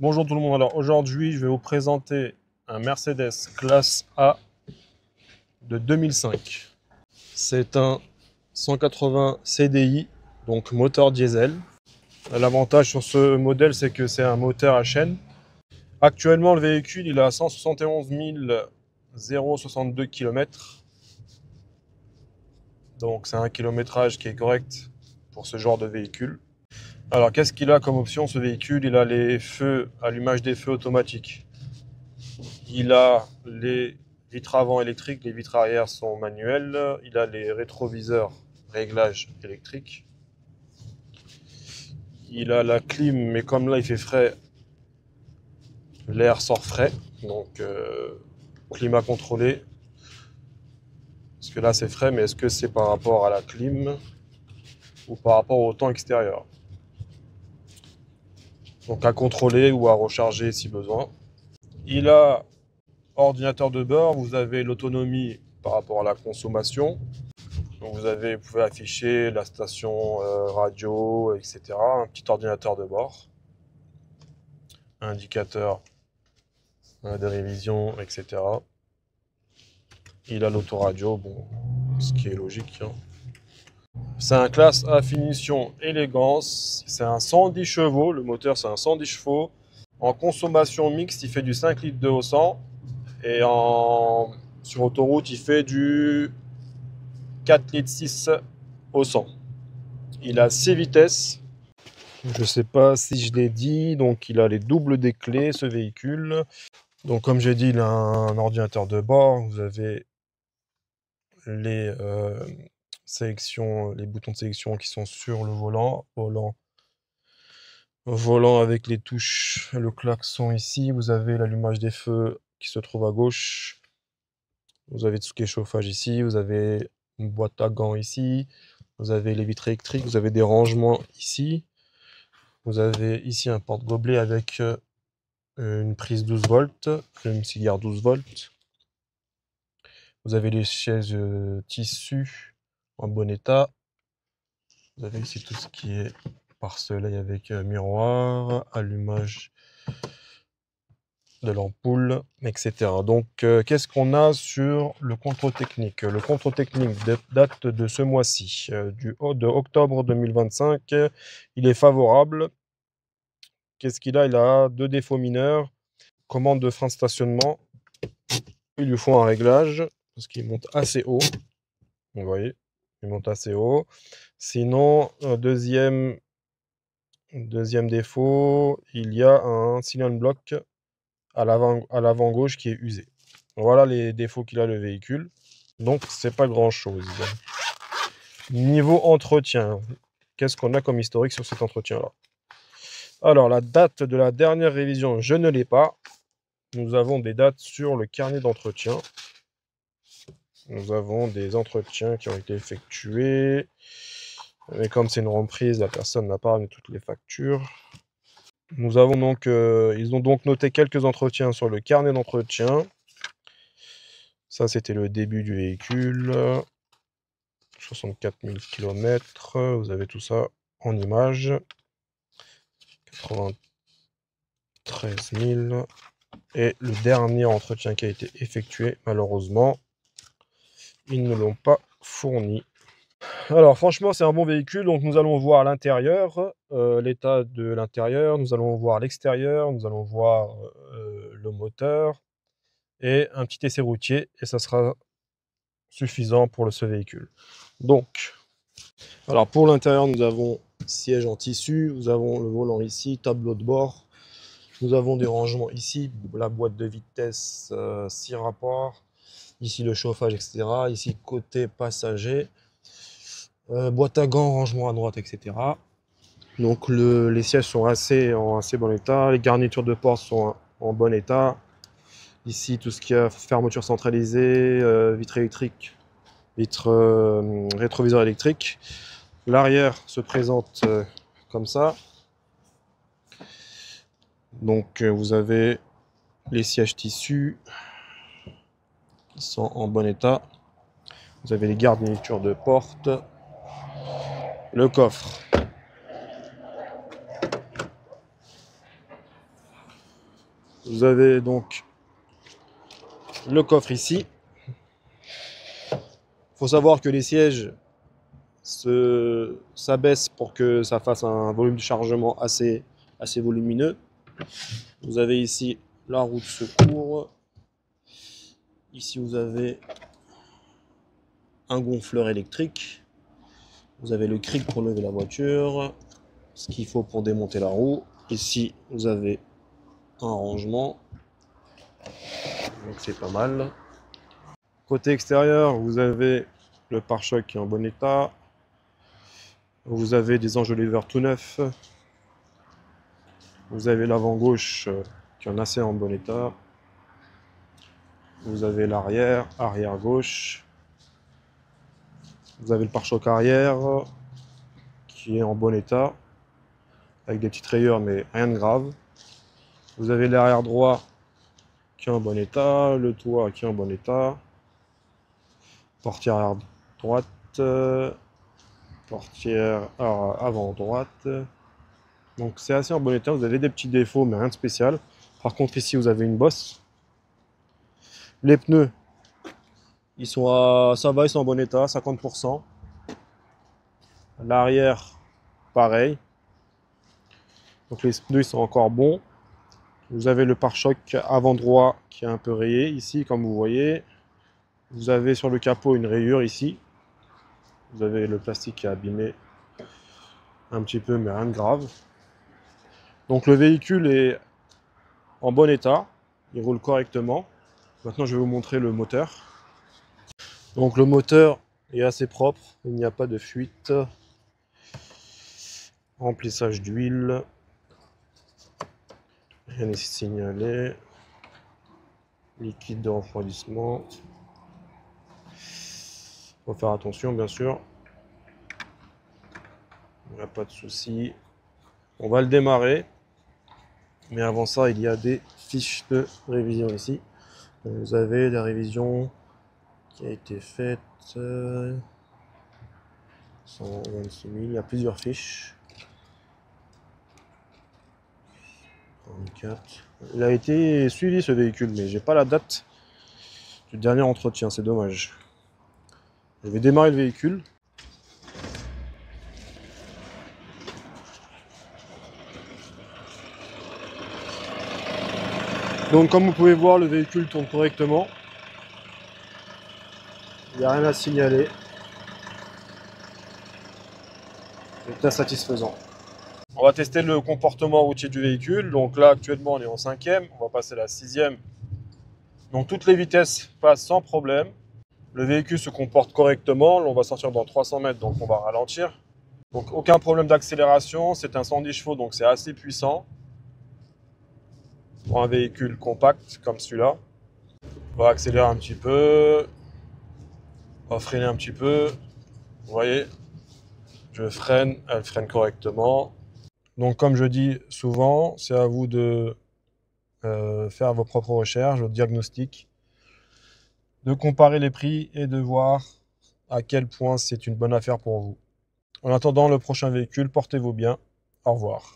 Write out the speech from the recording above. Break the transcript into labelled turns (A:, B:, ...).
A: Bonjour tout le monde, alors aujourd'hui je vais vous présenter un Mercedes classe A de 2005. C'est un 180 CDI, donc moteur diesel. L'avantage sur ce modèle c'est que c'est un moteur à chaîne. Actuellement le véhicule il a 171 062 km. Donc c'est un kilométrage qui est correct pour ce genre de véhicule. Alors qu'est-ce qu'il a comme option ce véhicule? Il a les feux, allumage des feux automatiques. Il a les vitres avant électriques, les vitres arrière sont manuelles. Il a les rétroviseurs réglage électrique. Il a la clim, mais comme là il fait frais, l'air sort frais. Donc climat contrôlé. Parce que là c'est frais, mais est-ce que c'est par rapport à la clim ou par rapport au temps extérieur? Donc à contrôler ou à recharger si besoin. Il a ordinateur de bord, vous avez l'autonomie par rapport à la consommation. Donc vous pouvez afficher la station radio, etc. Un petit ordinateur de bord, indicateur de révision, etc. Il a l'autoradio, bon, ce qui est logique, hein. C'est un classe A finition élégance. C'est un 110 chevaux. Le moteur, c'est un 110 chevaux. En consommation mixte, il fait du 5 litres de au 100. Et sur autoroute, il fait du 4 litres 6 au 100. Il a 6 vitesses. Je ne sais pas si je l'ai dit, donc il a les doubles des clés, ce véhicule. Donc comme j'ai dit, il a un ordinateur de bord. Vous avez les sélections, les boutons de sélection qui sont sur le volant avec les touches, le klaxon ici. Vous avez l'allumage des feux qui se trouve à gauche. Vous avez tout ce qui est chauffage ici. Vous avez une boîte à gants ici. Vous avez les vitres électriques. Vous avez des rangements ici. Vous avez ici un porte-gobelet avec une prise 12 volts, une cigare 12 volts. Vous avez les chaises tissu en bon état. Vous avez ici tout ce qui est pare-soleil avec miroir, allumage de l'ampoule, etc. Donc, qu'est-ce qu'on a sur le contrôle technique? Le contrôle technique date de ce mois-ci, de octobre 2025. Il est favorable. Qu'est-ce qu'il a? Il a deux défauts mineurs. Commande de frein de stationnement. Il lui faut un réglage parce qu'il monte assez haut. Vous voyez, il monte assez haut. Sinon, deuxième défaut, il y a un cylindre bloc à l'avant gauche qui est usé. Voilà les défauts qu'il a le véhicule. Donc c'est pas grand chose. Niveau entretien, qu'est-ce qu'on a comme historique sur cet entretien-là? Alors la date de la dernière révision, je ne l'ai pas. Nous avons des dates sur le carnet d'entretien. Nous avons des entretiens qui ont été effectués. Mais comme c'est une reprise, la personne n'a pas ramené toutes les factures. Nous avons donc, ils ont donc noté quelques entretiens sur le carnet d'entretien. Ça, c'était le début du véhicule. 64 000 km. Vous avez tout ça en images. 93 000. Et le dernier entretien qui a été effectué, malheureusement, ils ne l'ont pas fourni. Alors franchement c'est un bon véhicule, donc nous allons voir l'intérieur, l'état de l'intérieur, nous allons voir l'extérieur, nous allons voir le moteur et un petit essai routier et ça sera suffisant pour ce véhicule. Donc, alors pour l'intérieur nous avons siège en tissu, nous avons le volant ici, tableau de bord, nous avons des rangements ici, la boîte de vitesse 6 rapports, ici le chauffage etc, ici côté passager. Boîte à gants, rangement à droite, etc. Donc les sièges sont en assez bon état. Les garnitures de porte sont en bon état. Ici, tout ce qui est fermeture centralisée, vitre électrique, vitre rétroviseur électrique. L'arrière se présente comme ça. Donc vous avez les sièges tissus qui sont en bon état. Vous avez les garnitures de porte. Le coffre. Vous avez donc le coffre ici. Il faut savoir que les sièges s'abaissent pour que ça fasse un volume de chargement assez volumineux. Vous avez ici la roue de secours. Ici, vous avez un gonfleur électrique. Vous avez le cric pour lever la voiture. Ce qu'il faut pour démonter la roue. Ici, vous avez un rangement. Donc c'est pas mal. Côté extérieur, vous avez le pare-choc qui est en bon état. Vous avez des enjoliveurs tout neufs. Vous avez l'avant gauche qui est en assez en bon état. Vous avez l'arrière, arrière gauche. Vous avez le pare-choc arrière qui est en bon état, avec des petites rayures mais rien de grave. Vous avez l'arrière droit qui est en bon état, le toit qui est en bon état, portière arrière droite, portière avant droite. Donc c'est assez en bon état, vous avez des petits défauts mais rien de spécial. Par contre ici vous avez une bosse. Les pneus, ça va, ils sont en bon état, 50%. L'arrière, pareil. Donc les pneus ils sont encore bons. Vous avez le pare-choc avant droit qui est un peu rayé ici, comme vous voyez. Vous avez sur le capot une rayure ici. Vous avez le plastique qui est abîmé un petit peu, mais rien de grave. Donc le véhicule est en bon état. Il roule correctement. Maintenant, je vais vous montrer le moteur. Donc le moteur est assez propre. Il n'y a pas de fuite. Remplissage d'huile. Rien n'est signalé. Liquide de refroidissement. Faut faire attention, bien sûr. Il n'y a pas de souci. On va le démarrer. Mais avant ça, il y a des fiches de révision ici. Vous avez la révision qui a été faite. 126 000. Il y a plusieurs fiches. 34. Il a été suivi ce véhicule, mais j'ai pas la date du dernier entretien. C'est dommage. Je vais démarrer le véhicule. Donc comme vous pouvez voir, le véhicule tourne correctement. Il n'y a rien à signaler. C'est très satisfaisant. On va tester le comportement routier du véhicule. Donc là, actuellement, on est en 5e. On va passer à la 6e. Donc toutes les vitesses passent sans problème. Le véhicule se comporte correctement. Là, on va sortir dans 300 mètres, donc on va ralentir. Donc aucun problème d'accélération. C'est un 110 chevaux, donc c'est assez puissant. Pour un véhicule compact comme celui-là. On va accélérer un petit peu. On va freiner un petit peu. Vous voyez, je freine, elle freine correctement. Donc comme je dis souvent, c'est à vous de faire vos propres recherches, votre diagnostic, de comparer les prix et de voir à quel point c'est une bonne affaire pour vous. En attendant le prochain véhicule, portez-vous bien. Au revoir.